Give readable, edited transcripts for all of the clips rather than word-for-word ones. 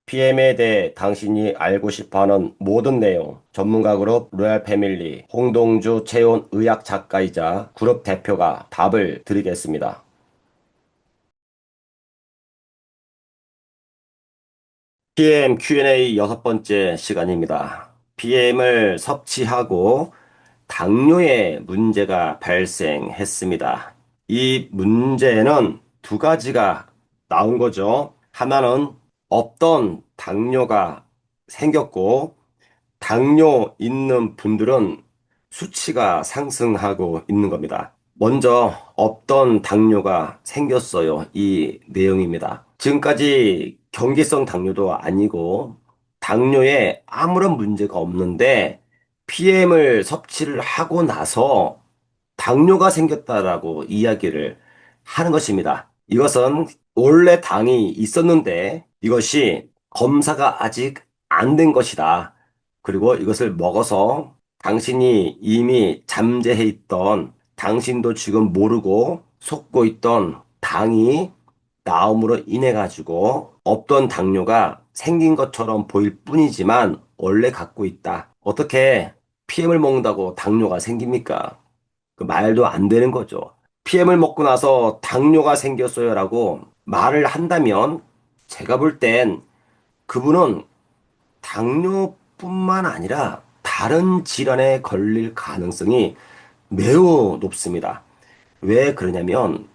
PM에 대해 당신이 알고 싶어하는 모든 내용. 전문가 그룹 로얄 패밀리 홍동주 체온 의학 작가이자 그룹 대표가 답을 드리겠습니다. PM Q&A 여섯 번째 시간입니다. PM을 섭취하고 당뇨의 문제가 발생했습니다. 이 문제는 두 가지가 나온 거죠. 하나는 없던 당뇨가 생겼고, 당뇨 있는 분들은 수치가 상승하고 있는 겁니다. 먼저 없던 당뇨가 생겼어요. 이 내용입니다. 지금까지 경계성 당뇨도 아니고 당뇨에 아무런 문제가 없는데 PM을 섭취를 하고 나서 당뇨가 생겼다라고 이야기를 하는 것입니다. 이것은 원래 당이 있었는데 이것이 검사가 아직 안 된 것이다. 그리고 이것을 먹어서 당신이 이미 잠재해 있던 당신도 지금 모르고 속고 있던 당이 나옴으로 인해 가지고 없던 당뇨가 생긴 것처럼 보일 뿐이지만 원래 갖고 있다. 어떻게 PM을 먹는다고 당뇨가 생깁니까? 그 말도 안 되는 거죠. PM을 먹고 나서 당뇨가 생겼어요라고 말을 한다면 제가 볼 땐 그분은 당뇨뿐만 아니라 다른 질환에 걸릴 가능성이 매우 높습니다. 왜 그러냐면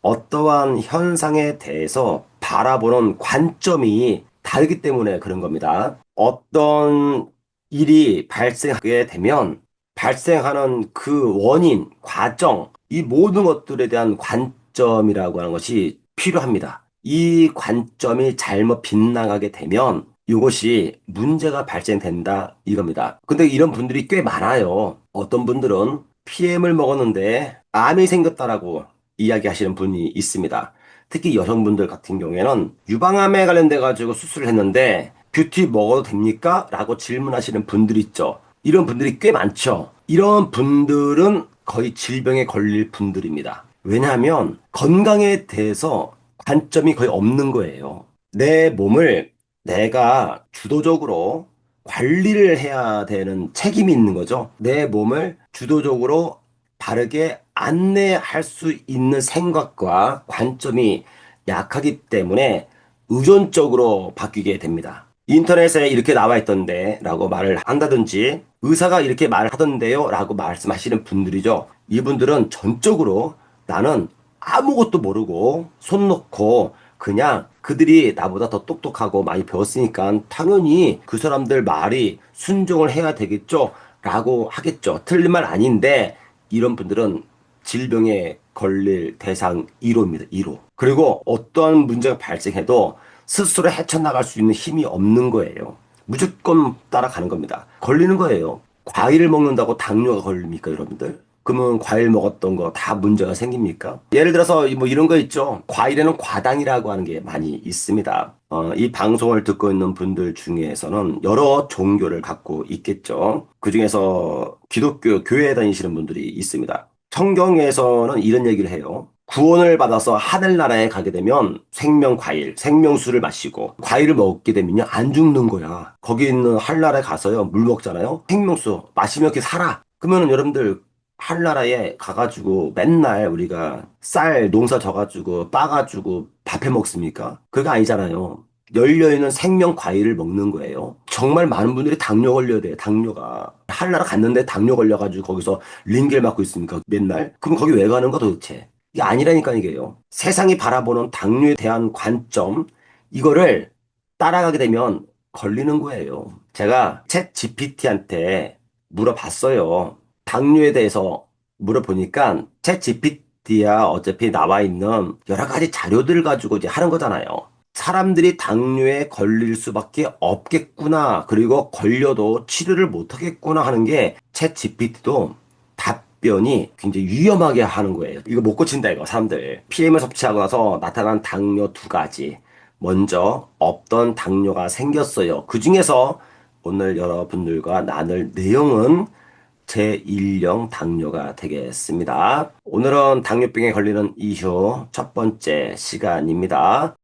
어떠한 현상에 대해서 바라보는 관점이 다르기 때문에 그런 겁니다. 어떤 일이 발생하게 되면 발생하는 그 원인, 과정, 이 모든 것들에 대한 관점이라고 하는 것이 필요합니다. 이 관점이 잘못 빗나가게 되면 이것이 문제가 발생된다 이겁니다. 근데 이런 분들이 꽤 많아요. 어떤 분들은 PM을 먹었는데 암이 생겼다라고 이야기하시는 분이 있습니다. 특히 여성분들 같은 경우에는 유방암에 관련돼 가지고 수술을 했는데 뷰티 먹어도 됩니까? 라고 질문하시는 분들이 있죠. 이런 분들이 꽤 많죠. 이런 분들은 거의 질병에 걸릴 분들입니다. 왜냐하면 건강에 대해서 관점이 거의 없는 거예요. 내 몸을 내가 주도적으로 관리를 해야 되는 책임이 있는 거죠. 내 몸을 주도적으로 바르게 안내할 수 있는 생각과 관점이 약하기 때문에 의존적으로 바뀌게 됩니다. 인터넷에 이렇게 나와 있던데 라고 말을 한다든지 의사가 이렇게 말하던데요 라고 말씀하시는 분들이죠. 이분들은 전적으로 나는 아무것도 모르고 손 놓고 그냥 그들이 나보다 더 똑똑하고 많이 배웠으니까 당연히 그 사람들 말이 순종을 해야 되겠죠 라고 하겠죠. 틀린 말 아닌데 이런 분들은 질병에 걸릴 대상 1호입니다. 1호. 그리고 어떠한 문제가 발생해도 스스로 헤쳐나갈 수 있는 힘이 없는 거예요. 무조건 따라가는 겁니다. 걸리는 거예요. 과일을 먹는다고 당뇨가 걸립니까, 여러분들? 그러면 과일 먹었던 거 다 문제가 생깁니까? 예를 들어서 뭐 이런 거 있죠. 과일에는 과당이라고 하는 게 많이 있습니다. 이 방송을 듣고 있는 분들 중에서는 여러 종교를 갖고 있겠죠. 그중에서 기독교 교회에 다니시는 분들이 있습니다. 성경에서는 이런 얘기를 해요. 구원을 받아서 하늘나라에 가게 되면 생명 과일, 생명수를 마시고 과일을 먹게 되면요 안 죽는 거야. 거기 있는 하늘나라에 가서요 물 먹잖아요. 생명수 마시면 이렇게 살아. 그러면 여러분들 하늘나라에 가가지고 맨날 우리가 쌀 농사 져가지고 빻아가지고 밥해 먹습니까? 그거 아니잖아요. 열려있는 생명 과일을 먹는 거예요. 정말 많은 분들이 당뇨 걸려야 돼요. 당뇨가. 하늘나라 갔는데 당뇨 걸려가지고 거기서 링겔 맞고 있습니까? 맨날. 그럼 거기 왜 가는 거 도대체? 이게 아니라니까 이게요. 세상이 바라보는 당뇨에 대한 관점 이거를 따라가게 되면 걸리는 거예요. 제가 챗 GPT한테 물어봤어요. 당뇨에 대해서 물어보니까 챗 GPT야 어차피 나와 있는 여러 가지 자료들을 가지고 이제 하는 거잖아요. 사람들이 당뇨에 걸릴 수밖에 없겠구나. 그리고 걸려도 치료를 못 하겠구나 하는 게 챗 GPT도 답변이 굉장히 위험하게 하는 거예요. 이거 못 고친다 이거 사람들. PM을 섭취하고 나서 나타난 당뇨 두 가지. 먼저 없던 당뇨가 생겼어요. 그중에서 오늘 여러분들과 나눌 내용은 제1형 당뇨가 되겠습니다. 오늘은 당뇨병에 걸리는 이유 첫 번째 시간입니다.